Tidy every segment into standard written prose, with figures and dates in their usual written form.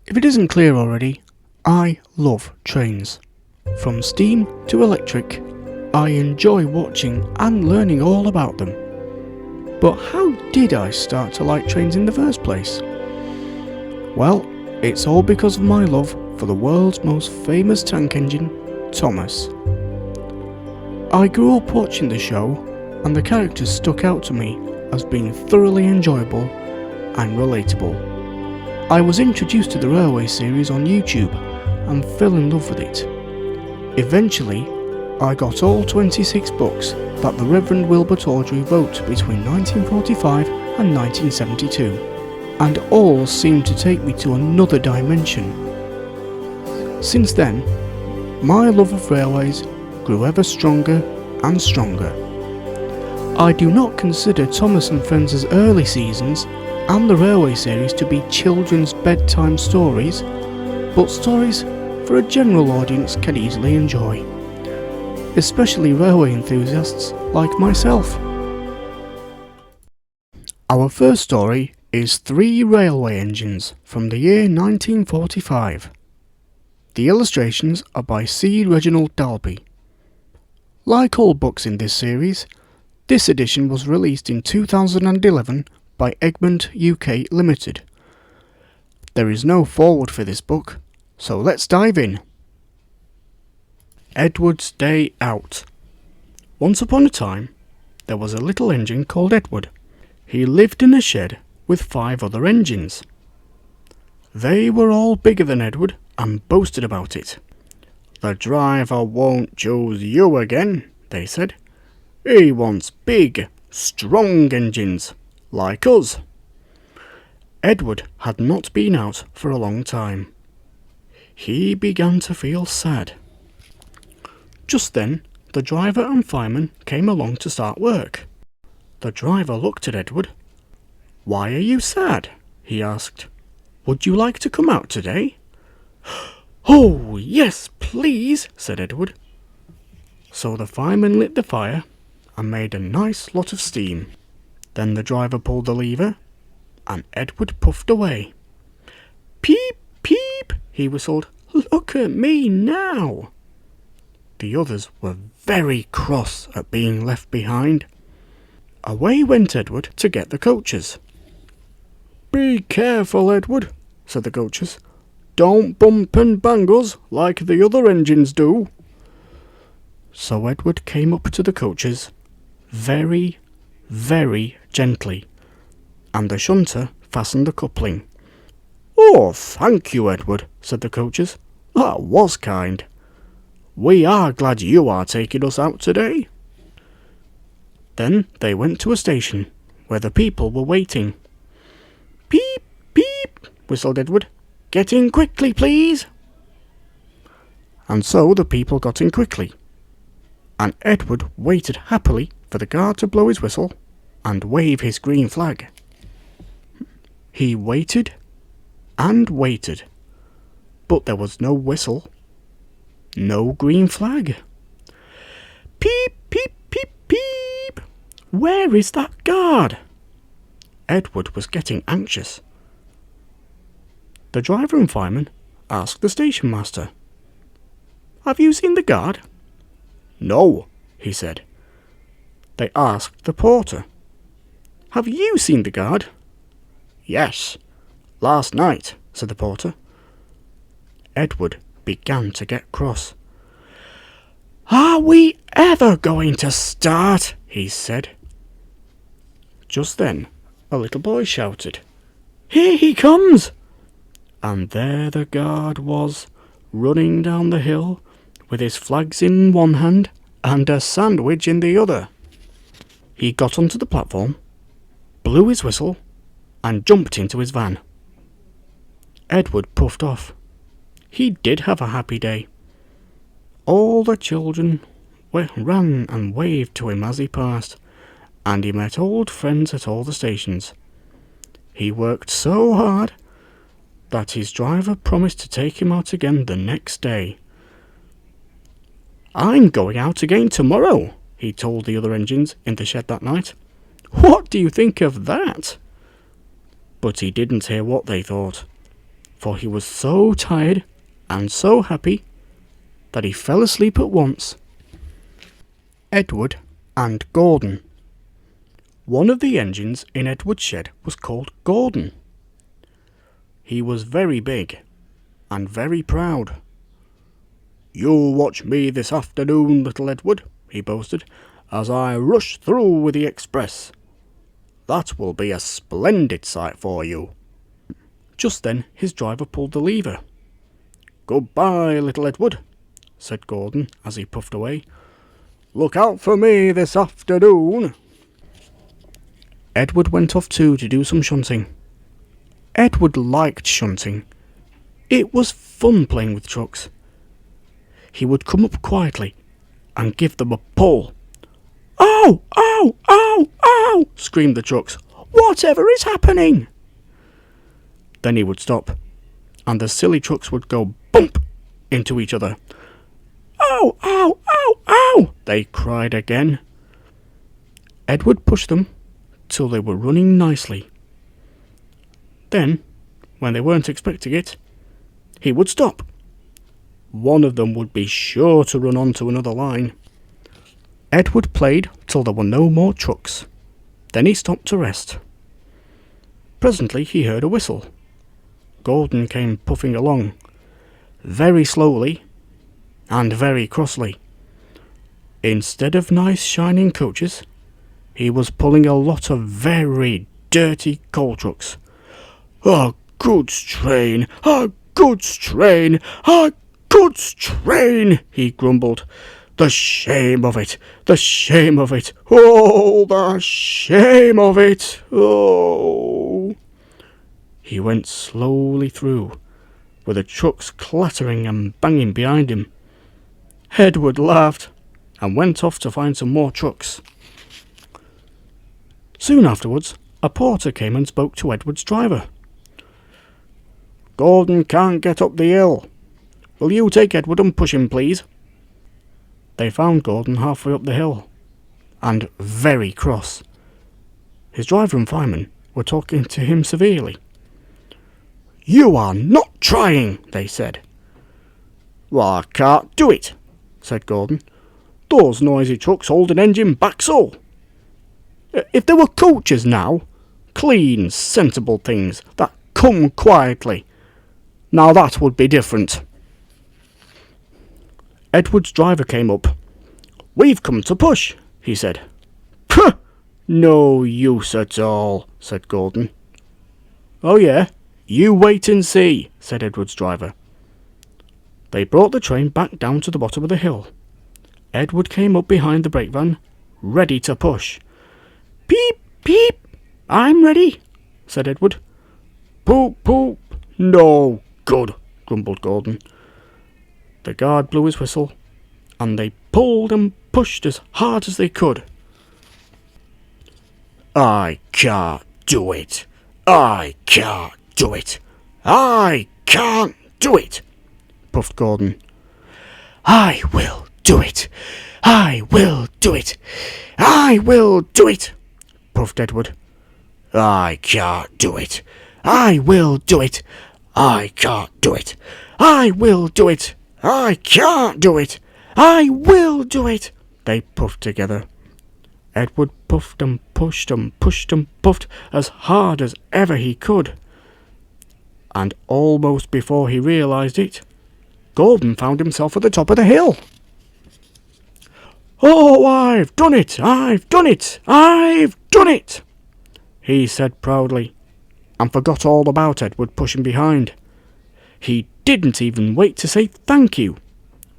If it isn't clear already, I love trains. From steam to electric, I enjoy watching and learning all about them. But how did I start to like trains in the first place? Well, it's all because of my love for the world's most famous tank engine, Thomas. I grew up watching the show, and the characters stuck out to me as being thoroughly enjoyable and relatable. I was introduced to the Railway series on YouTube and fell in love with it. Eventually, I got all 26 books that the Reverend Wilbert Awdry wrote between 1945 and 1972, and all seemed to take me to another dimension. Since then, my love of railways grew ever stronger and stronger. I do not consider Thomas and Friends' early seasons and the Railway series to be children's bedtime stories, but stories for a general audience can easily enjoy, especially railway enthusiasts like myself. Our first story is 3 Railway Engines from the year 1945. The illustrations are by C. Reginald Dalby. Like all books in this series, this edition was released in 2011 by Egmont UK Limited. There is no foreword for this book, so let's dive in. Edward's Day Out. Once upon a time, there was a little engine called Edward. He lived in a shed with 5 other engines. They were all bigger than Edward and boasted about it. "The driver won't choose you again," they said. "He wants big, strong engines, like us." Edward had not been out for a long time. He began to feel sad. Just then, the driver and fireman came along to start work. The driver looked at Edward. "Why are you sad?" he asked. "Would you like to come out today?" "Oh, yes, please," said Edward. So the fireman lit the fire and made a nice lot of steam. Then the driver pulled the lever, and Edward puffed away. "Peep, peep," he whistled. "Look at me now." The others were very cross at being left behind. Away went Edward to get the coaches. "Be careful, Edward," said the coaches. "Don't bump and bang us like the other engines do." So Edward came up to the coaches very, very gently, and the shunter fastened the coupling. "Oh, thank you, Edward," said the coaches. "That was kind. We are glad you are taking us out today." Then they went to a station where the people were waiting. "Peep, peep," whistled Edward. "Get in quickly, please." And so the people got in quickly, and Edward waited happily for the guard to blow his whistle and wave his green flag. He waited and waited, but there was no whistle, no green flag. "Peep, peep, peep, peep. Where is that guard?" Edward was getting anxious. The driver and fireman asked the station master, "Have you seen the guard?" "No," he said. They asked the porter, "Have you seen the guard?" "Yes, last night," said the porter. Edward began to get cross. "Are we ever going to start?" he said. Just then, a little boy shouted, "Here he comes!" And there the guard was, running down the hill, with his flags in one hand and a sandwich in the other. He got onto the platform, blew his whistle, and jumped into his van. Edward puffed off. He did have a happy day. All the children ran and waved to him as he passed, and he met old friends at all the stations. He worked so hard that his driver promised to take him out again the next day. "I'm going out again tomorrow," he told the other engines in the shed that night. "What do you think of that?" But he didn't hear what they thought. for he was so tired and so happy that he fell asleep at once. Edward and Gordon. One of the engines in Edward's shed was called Gordon. He was very big and very proud. "You watch me this afternoon, little Edward," he boasted, "as I rush through with the express. That will be a splendid sight for you." Just then his driver pulled the lever. "Goodbye, little Edward," said Gordon as he puffed away. "Look out for me this afternoon." Edward went off too to do some shunting. Edward liked shunting. It was fun playing with trucks. He would come up quietly and give them a pull. "Ow! Ow! Ow! Ow!" screamed the trucks. "Whatever is happening?" Then he would stop, and the silly trucks would go bump into each other. "Ow! Ow! Ow! Ow!" they cried again. Edward pushed them till they were running nicely. Then, when they weren't expecting it, he would stop. One of them would be sure to run onto another line. Edward played till there were no more trucks. Then he stopped to rest. Presently he heard a whistle. Gordon came puffing along, very slowly and very crossly. Instead of nice shining coaches, he was pulling a lot of very dirty coal trucks. "A goods train! A goods train! A goods train!" he grumbled. "The shame of it! The shame of it! Oh, the shame of it! Oh!" He went slowly through, with the trucks clattering and banging behind him. Edward laughed and went off to find some more trucks. Soon afterwards, a porter came and spoke to Edward's driver. "Gordon can't get up the hill. Will you take Edward and push him, please?" They found Gordon halfway up the hill, and very cross. His driver and fireman were talking to him severely. "You are not trying," they said. "Well, I can't do it," said Gordon. "Those noisy trucks hold an engine back so. If there were coaches now, clean, sensible things that come quietly, now that would be different." Edward's driver came up. "We've come to push," he said. "Pooh! No use at all," said Gordon. "Oh yeah? You wait and see," said Edward's driver. They brought the train back down to the bottom of the hill. Edward came up behind the brake van, ready to push. "Peep, peep, I'm ready," said Edward. "Poop, poop, no good," grumbled Gordon. The guard blew his whistle, and they pulled and pushed as hard as they could. "I can't do it. I can't do it. I can't do it," puffed Gordon. "I will do it. I will do it. I will do it," puffed Edward. "I can't do it. I will do it. I can't do it. I will do it. I can't do it. I will do it," they puffed together. Edward puffed and pushed and pushed and puffed as hard as ever he could. And almost before he realised it, Gordon found himself at the top of the hill. "Oh, I've done it! I've done it! I've done it!" he said proudly, and forgot all about Edward pushing behind. He didn't even wait to say thank you,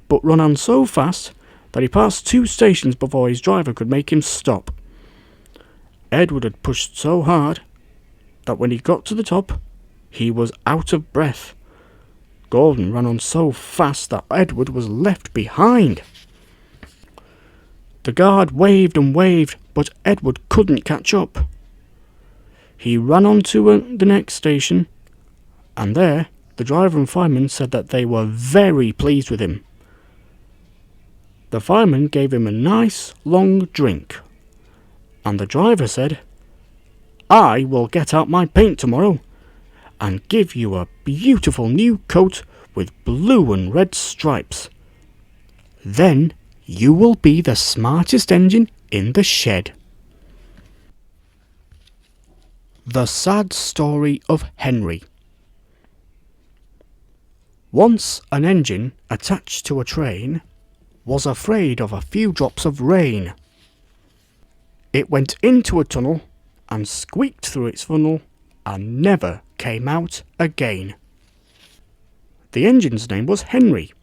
but ran on so fast that he passed 2 stations before his driver could make him stop. Edward had pushed so hard that when he got to the top, he was out of breath. Gordon ran on so fast that Edward was left behind. The guard waved and waved, but Edward couldn't catch up. He ran on to the next station, and there the driver and fireman said that they were very pleased with him. The fireman gave him a nice long drink, and the driver said, "I will get out my paint tomorrow, and give you a beautiful new coat with blue and red stripes. Then you will be the smartest engine in the shed. The Sad Story of Henry. Once an engine attached to a train was afraid of a few drops of rain. It went into a tunnel and squeaked through its funnel and never came out again. The engine's name was Henry.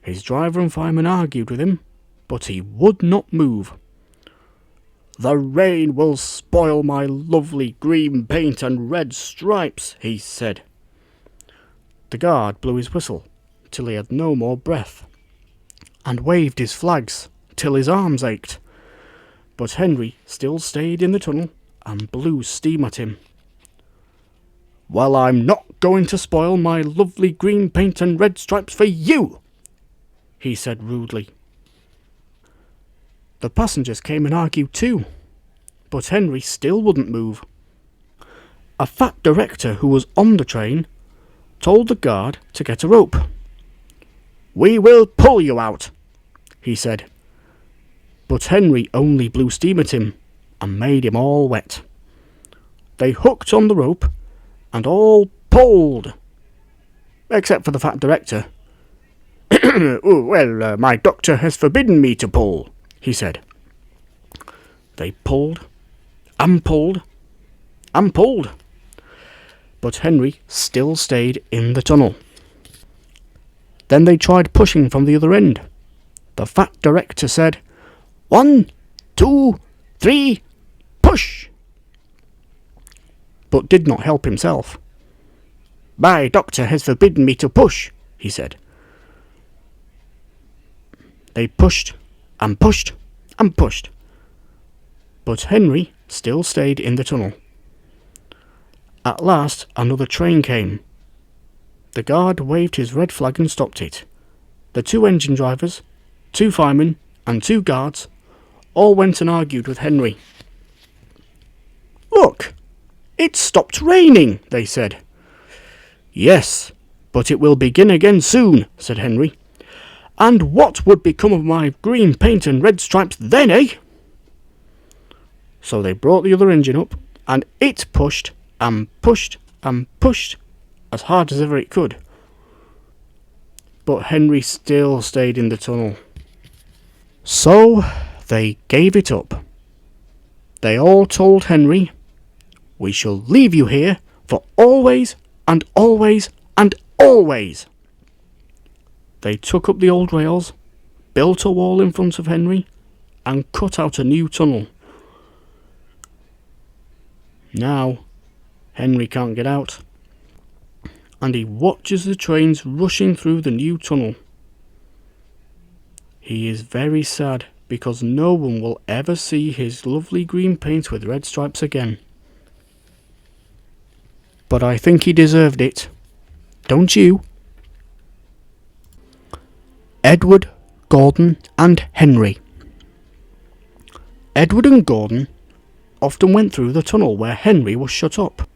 His driver and fireman argued with him, but he would not move. "The rain will spoil my lovely green paint and red stripes," he said. The guard blew his whistle till he had no more breath, and waved his flags till his arms ached. But Henry still stayed in the tunnel and blew steam at him. "Well, I'm not going to spoil my lovely green paint and red stripes for you," he said rudely. The passengers came and argued too, but Henry still wouldn't move. A fat director who was on the train told the guard to get a rope. "We will pull you out," he said. But Henry only blew steam at him and made him all wet. They hooked on the rope and all pulled, except for the fat director. Well, my doctor has forbidden me to pull," he said. They pulled and pulled and pulled, but Henry still stayed in the tunnel. Then they tried pushing from the other end. The fat director said, "1, 2, 3, push!" but did not help himself. "My doctor has forbidden me to push," he said. They pushed and pushed and pushed, but Henry still stayed in the tunnel. At last another train came. The guard waved his red flag and stopped it. The 2 engine drivers, 2 firemen and 2 guards all went and argued with Henry. "Look, it stopped raining," they said. "Yes, but it will begin again soon," said Henry. "And what would become of my green paint and red stripes then, eh?" So they brought the other engine up, and it pushed and pushed and pushed as hard as ever it could. But Henry still stayed in the tunnel. So they gave it up. They all told Henry, "We shall leave you here for always and always and always." They took up the old rails, built a wall in front of Henry, and cut out a new tunnel. Now, Henry can't get out, and he watches the trains rushing through the new tunnel. He is very sad because no one will ever see his lovely green paint with red stripes again. But I think he deserved it. Don't you? Edward, Gordon and Henry. Edward and Gordon often went through the tunnel where Henry was shut up.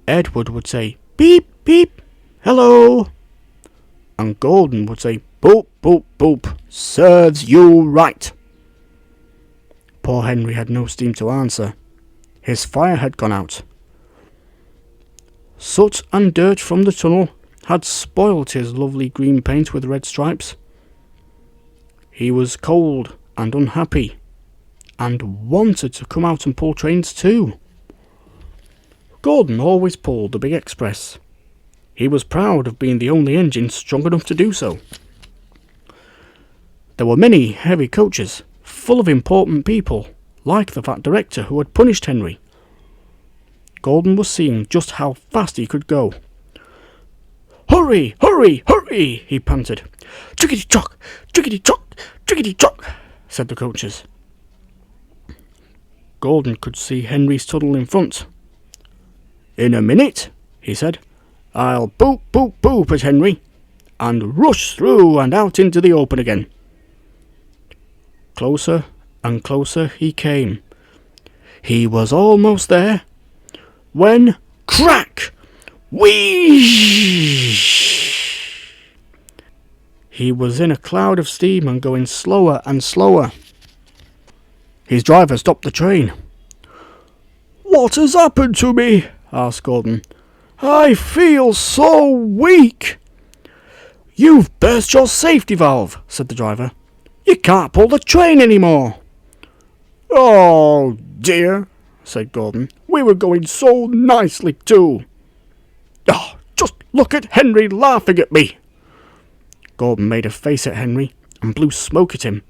Edward would say, "Beep, beep, hello," and Gordon would say, "Boop, boop, boop, serves you right." Poor Henry had no steam to answer. His fire had gone out. Soot and dirt from the tunnel had spoilt his lovely green paint with red stripes. He was cold and unhappy, and wanted to come out and pull trains too. Gordon always pulled the big express. He was proud of being the only engine strong enough to do so. There were many heavy coaches, full of important people, like the fat director who had punished Henry. Gordon was seeing just how fast he could go. "Hurry, hurry, hurry," he panted. "Chickety-chock, chickety-chock, chickety-chock," said the coaches. Gordon could see Henry's tunnel in front. "In a minute," he said, "I'll boop, boop, boop at Henry, and rush through and out into the open again." Closer and closer he came. He was almost there, when crack! Whee! He was in a cloud of steam and going slower and slower. His driver stopped the train. "What has happened to me?" asked Gordon. "I feel so weak." "You've burst your safety valve," said the driver. "You can't pull the train anymore." "Oh dear," said Gordon. "We were going so nicely too." "Oh, just look at Henry laughing at me." Gordon made a face at Henry and blew smoke at him.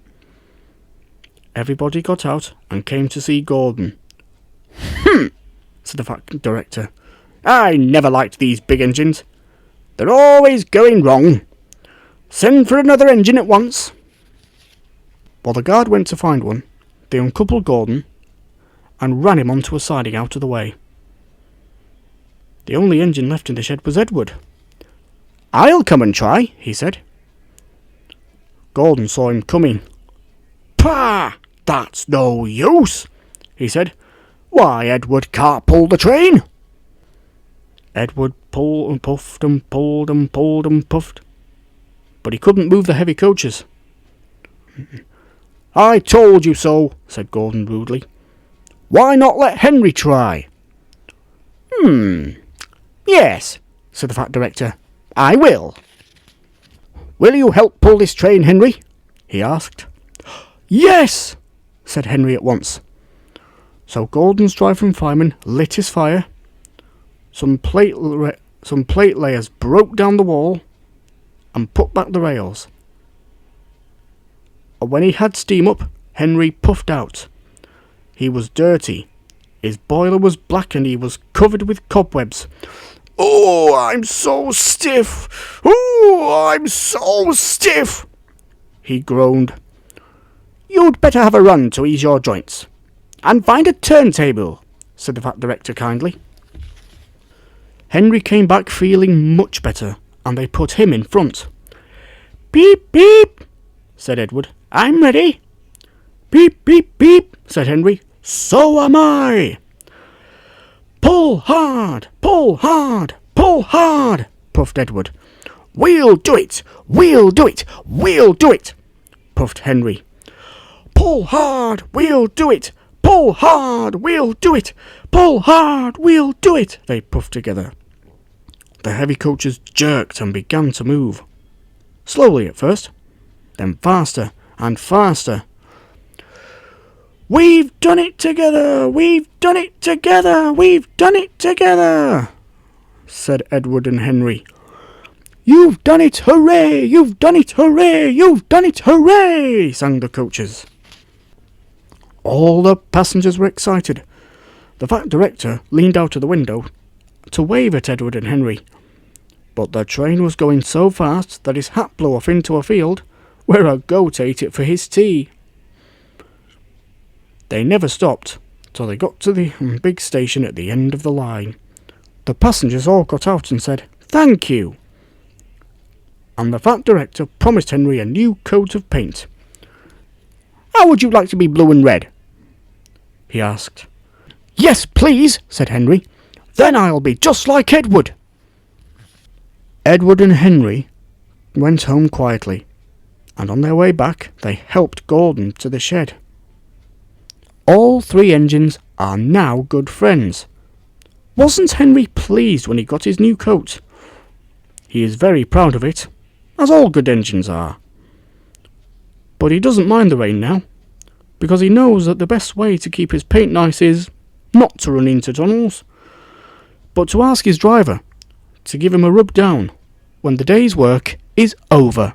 Everybody got out and came to see Gordon. Said the fat director. "I never liked these big engines. They're always going wrong. Send for another engine at once." While the guard went to find one, they uncoupled Gordon and ran him onto a siding out of the way. The only engine left in the shed was Edward. "I'll come and try," he said. Gordon saw him coming. "Pah! That's no use," he said. "Why, Edward can't pull the train." Edward pulled and puffed and pulled and pulled and puffed, but he couldn't move the heavy coaches. "I told you so," said Gordon rudely. "Why not let Henry try?" "Yes," said the fat director. "I will." "Will you help pull this train, Henry?" he asked. "Yes," said Henry at once. So Gordon's driver and fireman lit his fire. Some plate layers broke down the wall and put back the rails. And when he had steam up, Henry puffed out. He was dirty. His boiler was black and he was covered with cobwebs. "Oh, I'm so stiff! Oh, I'm so stiff!" he groaned. "You'd better have a run to ease your joints. And find a turntable," said the fat director kindly. Henry came back feeling much better, and they put him in front. "Beep, beep," said Edward. "I'm ready." "Beep, beep, beep," said Henry. "So am I." "Pull hard, pull hard, pull hard," puffed Edward. "We'll do it, we'll do it, we'll do it," puffed Henry. "Pull hard, we'll do it, pull hard, we'll do it, pull hard, we'll do it," they puffed together. The heavy coaches jerked and began to move. Slowly at first, then faster and faster. "We've done it together! We've done it together! We've done it together!" said Edward and Henry. "You've done it! Hooray! You've done it! Hooray! You've done it! Hooray!" sang the coaches. All the passengers were excited. The fat director leaned out of the window to wave at Edward and Henry, but the train was going so fast that his hat blew off into a field where a goat ate it for his tea. They never stopped till they got to the big station at the end of the line. The passengers all got out and said, "Thank you." And the fat director promised Henry a new coat of paint. "How would you like to be blue and red?" he asked. "Yes, please," said Henry. "Then I'll be just like Edward." Edward and Henry went home quietly, and on their way back they helped Gordon to the shed. All three engines are now good friends. Wasn't Henry pleased when he got his new coat? He is very proud of it, as all good engines are. But he doesn't mind the rain now, because he knows that the best way to keep his paint nice is not to run into tunnels, but to ask his driver to give him a rub down when the day's work is over.